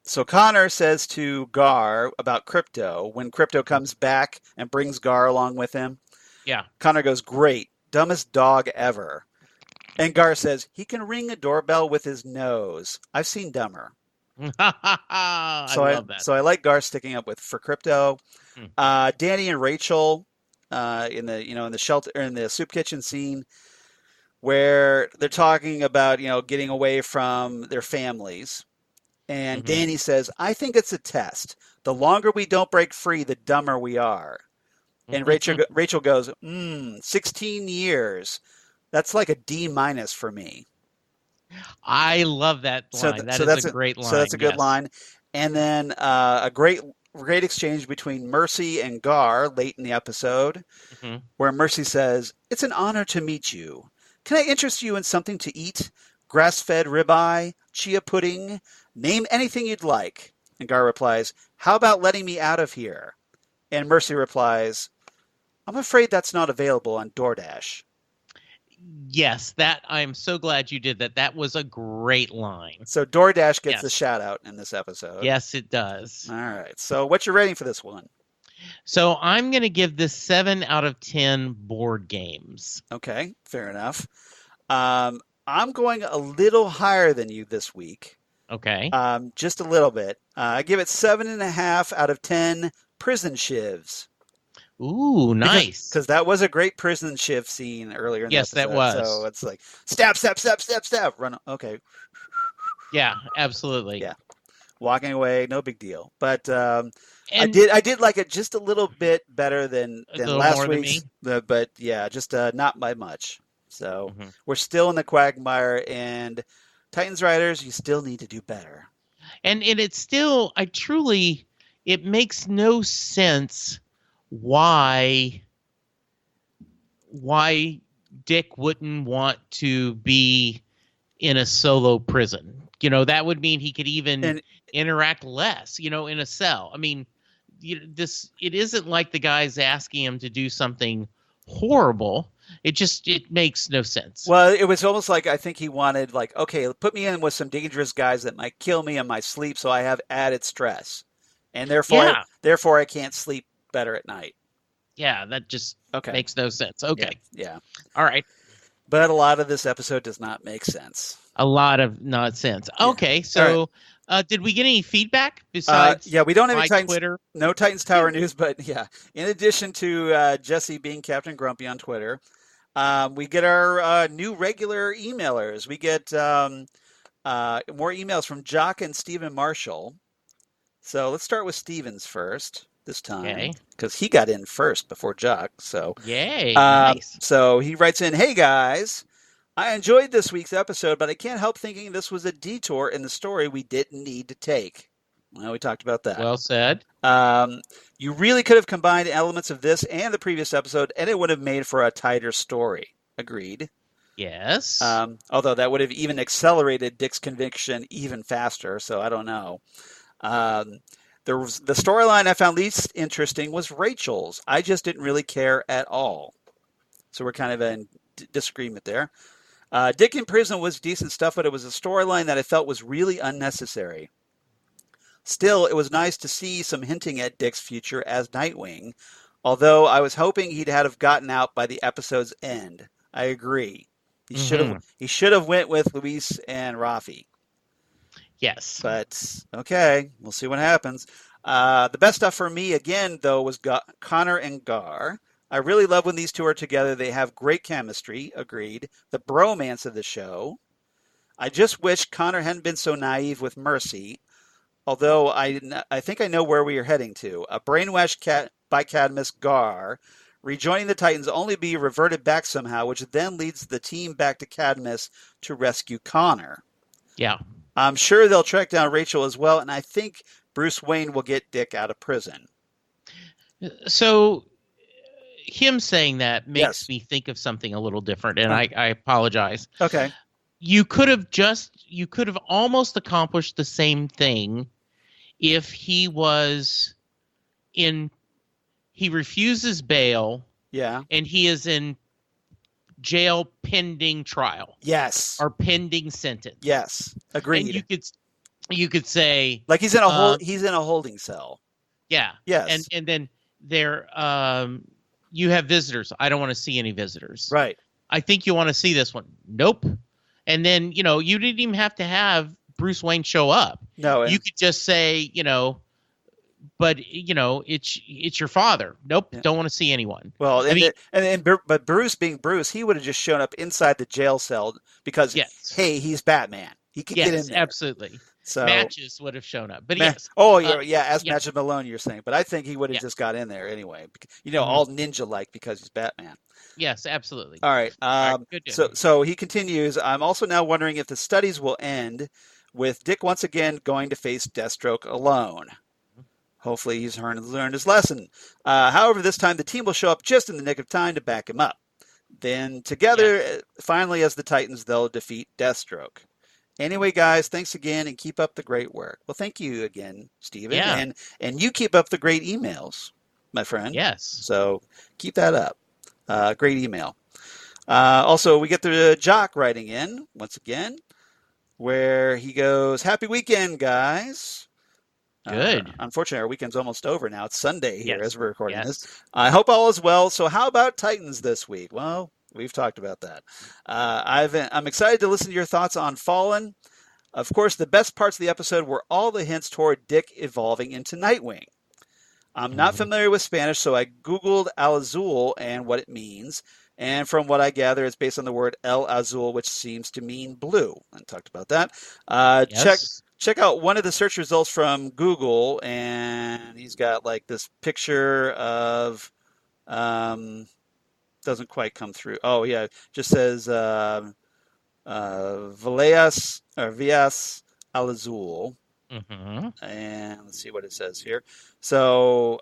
So Connor says to Gar about Crypto when Crypto comes back and brings Gar along with him. Yeah. Connor goes, "Great, dumbest dog ever." And Gar says, "He can ring a doorbell with his nose. I've seen dumber." I love that. So I like Gar sticking up for Crypto. Dani and Rachel in the shelter, in the soup kitchen scene, where they're talking about getting away from their families. And Dani says, "I think it's a test. The longer we don't break free, the dumber we are." And Rachel goes, 16 years. That's like a D- for me. I love that line. That's a great line. So that's a good line. And then a great exchange between Mercy and Gar late in the episode, where Mercy says, "It's an honor to meet you. Can I interest you in something to eat? Grass-fed ribeye, chia pudding, name anything you'd like." And Gar replies, "How about letting me out of here?" And Mercy replies, "I'm afraid that's not available on DoorDash." Yes, I'm so glad you did that. That was a great line. So DoorDash gets the shout out in this episode. Yes, it does. All right. So what's your rating for this one? So I'm going to give this 7 out of 10 board games. Okay, fair enough. I'm going a little higher than you this week. Okay. Just a little bit. I give it 7.5 out of 10 prison shivs. Ooh, nice. Because that was a great prison shiv scene earlier in the episode. Yes, that was. So it's like, stab, stab, stab, stab, stab. Run. Okay. Yeah, absolutely. Yeah. Walking away, no big deal. But I did like it just a little bit better than last week's. But yeah, just not by much. So we're still in the quagmire, and Titans Riders, you still need to do better. And it's still, it makes no sense why Dick wouldn't want to be in a solo prison. That would mean he could even interact less, in a cell. I mean, it isn't like the guy's asking him to do something horrible. It makes no sense. Well, it was almost like I think he wanted like, okay, put me in with some dangerous guys that might kill me in my sleep, so I have added stress, and Yeah, therefore I can't sleep better at night. yeah, that just Okay, makes no sense. yeah, Okay, yeah. all right, But a lot of this episode does not make sense. a lot of nonsense. Yeah. Okay, All right. so did we get any feedback besides Yeah, we don't have any my Titans, Twitter? no Titans Tower news, but yeah. In addition to Jesse being Captain Grumpy on Twitter, we get our new regular emailers. We get more emails from Jock and Stephen Marshall. So let's start with Stevens first this time Okay, because he got in first before Jock. yay, nice. So he writes in, "Hey guys, I enjoyed this week's episode, but I can't help thinking this was a detour in the story we didn't need to take." Well, we talked about that. Well said. You really could have combined elements of this and the previous episode, and it would have made for a tighter story. Agreed. Yes. Although that would have even accelerated Dick's conviction even faster, so I don't know. The storyline I found least interesting was Rachel's. I just didn't really care at all. So we're kind of in disagreement there. Dick in prison was decent stuff, but it was a storyline that I felt was really unnecessary. Still, it was nice to see some hinting at Dick's future as Nightwing, although I was hoping he'd have gotten out by the episode's end. I agree. He should have went with Luis and Rafi. Yes. But okay, we'll see what happens. The best stuff for me again though was Connor and Gar. I really love when these two are together. They have great chemistry. Agreed. The bromance of the show. I just wish Connor hadn't been so naive with Mercy. Although I think I know where we are heading to. A brainwashed by Cadmus Gar rejoining the Titans only be reverted back somehow, which then leads the team back to Cadmus to rescue Connor. Yeah. I'm sure they'll track down Rachel as well, and I think Bruce Wayne will get Dick out of prison. So him saying that makes Yes. me think of something a little different, and I apologize. Okay. You could have almost accomplished the same thing if he refuses bail. Yeah. And he is in jail pending trial. Yes. Or pending sentence. Yes. Agreed. And you could say like he's in a holding cell. Yeah. Yes. And then there you have visitors. I don't want to see any visitors. Right. I think you want to see this one. Nope. And then, you didn't even have to have Bruce Wayne show up. No. You could just say, but it's your father. Nope, yeah. Don't want to see anyone. Well, but Bruce being Bruce, he would have just shown up inside the jail cell because hey, he's Batman. He could get in there. Absolutely. So Matches would have shown up, but yes. Oh yeah, as Matches Malone, you're saying, but I think he would have just got in there anyway. All ninja-like because he's Batman. Yes, absolutely. All right. So he continues. I'm also now wondering if the studies will end with Dick once again going to face Deathstroke alone. Hopefully he's learned his lesson. However, this time the team will show up just in the nick of time to back him up. Then together, finally as the Titans, they'll defeat Deathstroke. Anyway, guys, thanks again and keep up the great work. Well, thank you again, Stephen. Yeah. And you keep up the great emails, my friend. Yes. So keep that up. Great email. Also, we get the Jock writing in once again, where he goes, "Happy weekend, guys." Good. Unfortunately, our weekend's almost over now. It's Sunday here as we're recording this. I hope all is well. So how about Titans this week? Well, we've talked about that. I'm excited to listen to your thoughts on Fallen. Of course, the best parts of the episode were all the hints toward Dick evolving into Nightwing. I'm not familiar with Spanish, so I Googled Al Azul and what it means. And from what I gather, it's based on the word El Azul, which seems to mean blue. I talked about that. Check out one of the search results from Google, and he's got like this picture of, doesn't quite come through. Oh yeah, just says Villas Al Azul. Mm-hmm. And let's see what it says here. So,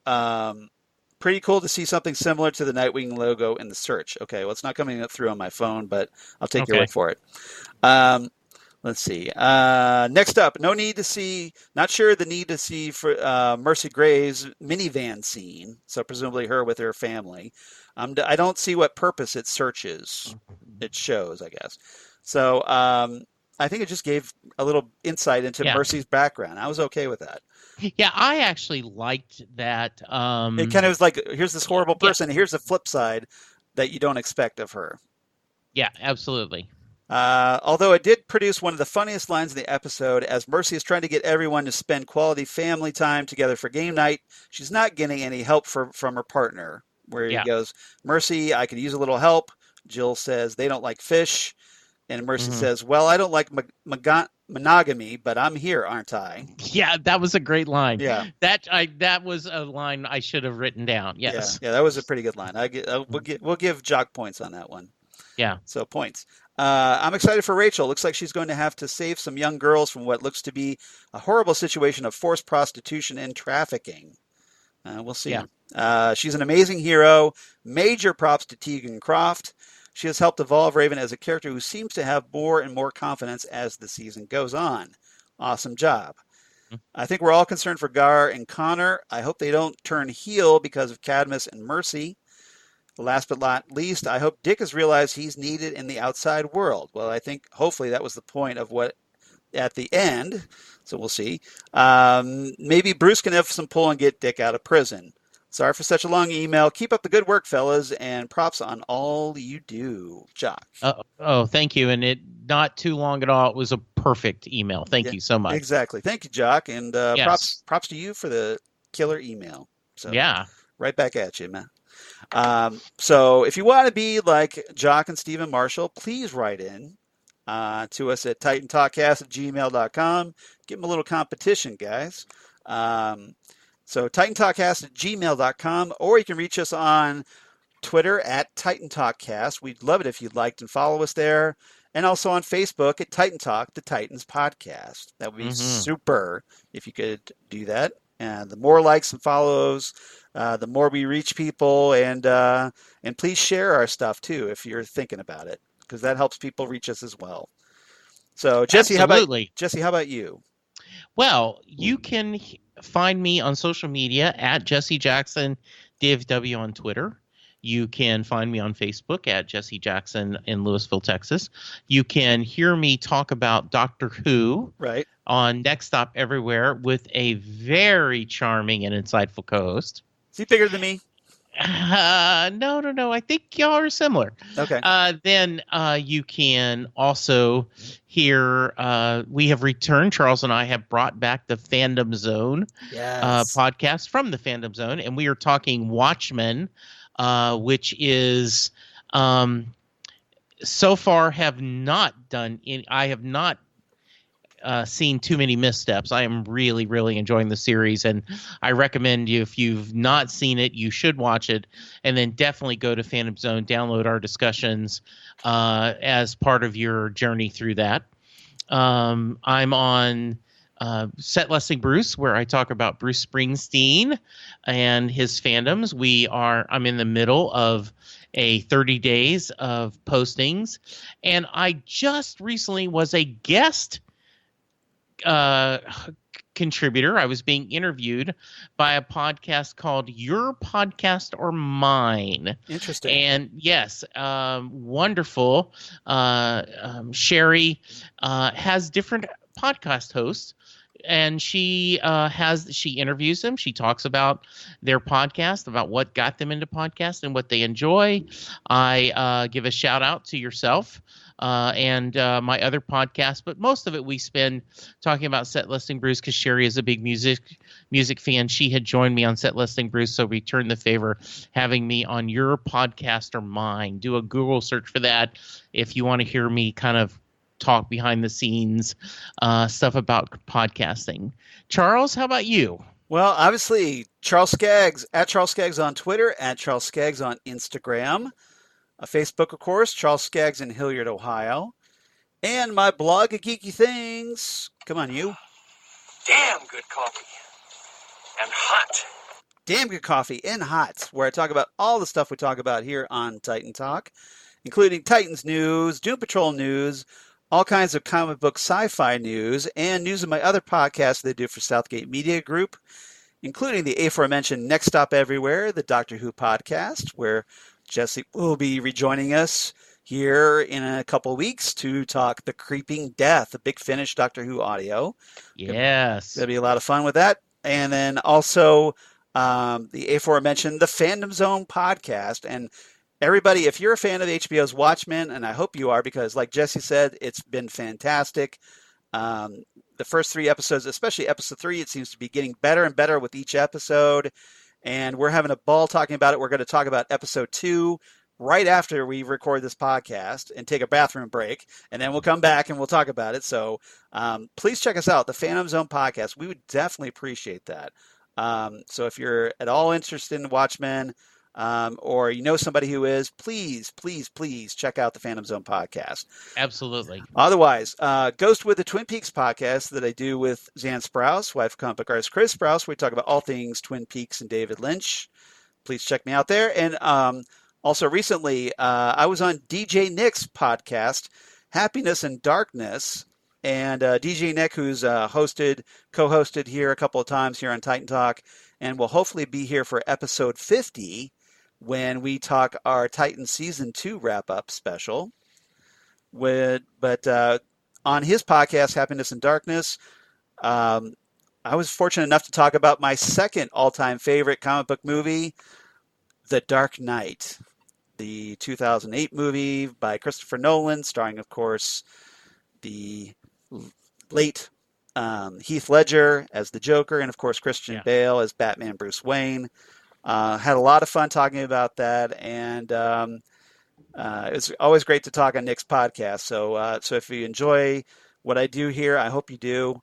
pretty cool to see something similar to the Nightwing logo in the search. Okay, well, it's not coming up through on my phone, but I'll take your word for it. Let's see. Next up, not sure the need to see for Mercy Gray's minivan scene. So presumably her with her family. I don't see what purpose it shows, I guess. So I think it just gave a little insight into Yeah. Mercy's background. I was okay with that. Yeah, I actually liked that. It kind of was like, here's this horrible Yeah. person. Here's the flip side that you don't expect of her. Yeah, absolutely. Although it did produce one of the funniest lines in the episode, as Mercy is trying to get everyone to spend quality family time together for game night, she's not getting any help from her partner. Where he goes, Mercy, I could use a little help. Jill says, they don't like fish. And Mercy says, well, I don't like monogamy, but I'm here, aren't I? Yeah, that was a great line. Yeah. That was a line I should have written down. Yes. Yeah, that was a pretty good line. We'll give Jock points on that one. Yeah. So points. I'm excited for Rachel. Looks like she's going to have to save some young girls from what looks to be a horrible situation of forced prostitution and trafficking. We'll see. Yeah. She's an amazing hero. Major props to Tegan Croft. She has helped evolve Raven as a character who seems to have more and more confidence as the season goes on. Awesome job. I think we're all concerned for Gar and Connor. I hope they don't turn heel because of Cadmus and Mercy. Last but not least, I hope Dick has realized he's needed in the outside world. Well, I think hopefully that was the point of what at the end. So we'll see. Maybe Bruce can have some pull and get Dick out of prison. Sorry for such a long email. Keep up the good work, fellas, and props on all you do, Jock. Thank you. And it not too long at all. It was a perfect email. Thank you so much. Exactly. Thank you, Jock. And props to you for the killer email. So yeah. Right back at you, man. So if you want to be like Jock and Stephen Marshall, please write in to us at TitanTalkcast@gmail.com. Give them a little competition, guys. So TitanTalkcast@gmail.com, or you can reach us on Twitter at TitanTalkcast. We'd love it if you'd liked and follow us there. And also on Facebook at Titan Talk, the Titans podcast. That would be super if you could do that. And the more likes and follows, the more we reach people. And please share our stuff too if you're thinking about it, because that helps people reach us as well. So Jesse, how about you? Well, you can find me on social media at Jesse Jackson DFW on Twitter. You can find me on Facebook at Jesse Jackson in Louisville, Texas. You can hear me talk about Doctor Who on Next Stop Everywhere with a very charming and insightful co-host. Is he bigger than me? No. I think y'all are similar. Okay. Then you can also hear we have returned. Charles and I have brought back the Fandom Zone podcast from the Fandom Zone, and we are talking Watchmen, which is so far have not done any. I have not seen too many missteps. I am really, really enjoying the series, and I recommend you, if you've not seen it, you should watch it, and then definitely go to Phantom Zone, download our discussions as part of your journey through that. I'm on Set Listing Bruce, where I talk about Bruce Springsteen and his fandoms. I'm in the middle of a 30 days of postings, and I just recently was a guest contributor. I was being interviewed by a podcast called Your Podcast or Mine. Interesting. And yes, wonderful. Sherry has different podcast hosts, and she interviews them. She talks about their podcast, about what got them into podcast and what they enjoy. I give a shout out to yourself and my other podcast, but most of it we spend talking about Set Listing Bruce, because Sherry is a big music fan. She had joined me on Set Listing Bruce, so returned the favor having me on Your Podcast or Mine. Do a Google search for that if you want to hear me kind of talk behind the scenes stuff about podcasting. Charles, how about you? Well, obviously, Charles Skaggs, at Charles Skaggs on Twitter, at Charles Skaggs on Instagram. Facebook, of course, Charles Skaggs in Hilliard, Ohio. And my blog of geeky things. Come on, you. Damn good coffee. And hot. Damn good coffee and hot, where I talk about all the stuff we talk about here on Titan Talk, including Titans news, Doom Patrol news, all kinds of comic book sci-fi news and news of my other podcasts they do for Southgate Media Group, including the aforementioned Next Stop Everywhere, the Doctor Who podcast, where Jesse will be rejoining us here in a couple of weeks to talk The Creeping Death, a Big Finish Doctor Who audio. Yes. There'll be a lot of fun with that. And then also the aforementioned The Fandom Zone podcast. And everybody, if you're a fan of HBO's Watchmen, and I hope you are, because like Jesse said, it's been fantastic. The first 3 episodes, especially episode 3, it seems to be getting better and better with each episode. And we're having a ball talking about it. We're going to talk about episode 2 right after we record this podcast and take a bathroom break, and then we'll come back and we'll talk about it. So please check us out, the Phantom Zone podcast. We would definitely appreciate that. So if you're at all interested in Watchmen, or you know somebody who is, please check out the Phantom Zone podcast. Absolutely. Otherwise, Ghost with the Twin Peaks podcast that I do with Zan Sprouse, wife of comic book artist Chris Sprouse. We talk about all things Twin Peaks and David Lynch. Please check me out there. And also recently, I was on DJ Nick's podcast, Happiness and Darkness. And DJ Nick, who's co-hosted here a couple of times here on Titan Talk, and will hopefully be here for episode 50 when we talk our Titan Season 2 wrap-up special. But on his podcast, Happiness and Darkness, I was fortunate enough to talk about my second all-time favorite comic book movie, The Dark Knight, the 2008 movie by Christopher Nolan, starring, of course, the late Heath Ledger as the Joker, and, of course, Christian Bale as Batman Bruce Wayne. Had a lot of fun talking about that, and it's always great to talk on Nick's podcast. So if you enjoy what I do here, I hope you do.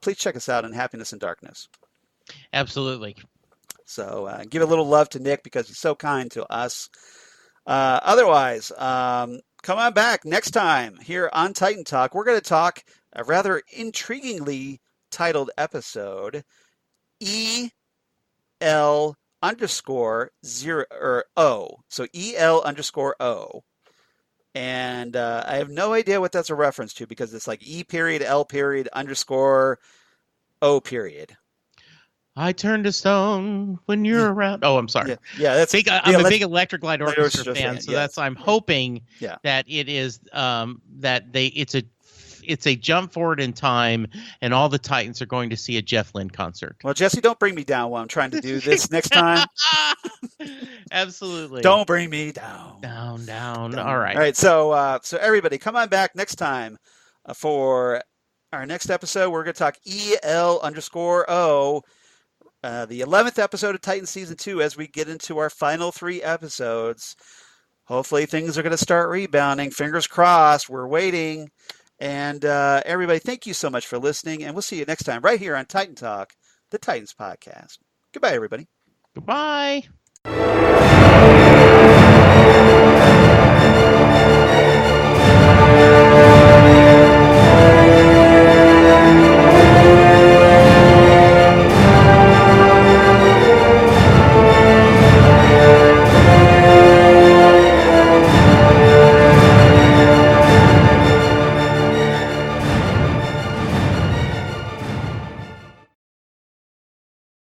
Please check us out on Happiness and Darkness. Absolutely. So give a little love to Nick because he's so kind to us. Otherwise, come on back next time here on Titan Talk. We're going to talk a rather intriguingly titled episode, EL_0 or O. So EL_O. And I have no idea what that's a reference to because it's like E period, L period, underscore, O period. I turn to stone when you're around. Oh, I'm sorry. Yeah, that's I'm a big Electric Light Orchestra fan, so yes. that's I'm hoping that it is it's a jump forward in time, and all the Titans are going to see a Jeff Lynne concert. Well, Jesse, don't bring me down while I'm trying to do this next time. Absolutely. Don't bring me down. Down. All right. All right. So everybody, come on back next time for our next episode. We're going to talk EL_O. The 11th episode of Titan Season 2 as we get into our final 3 episodes. Hopefully things are going to start rebounding. Fingers crossed. We're waiting. And everybody, thank you so much for listening. And we'll see you next time right here on Titan Talk, the Titans podcast. Goodbye, everybody. Goodbye.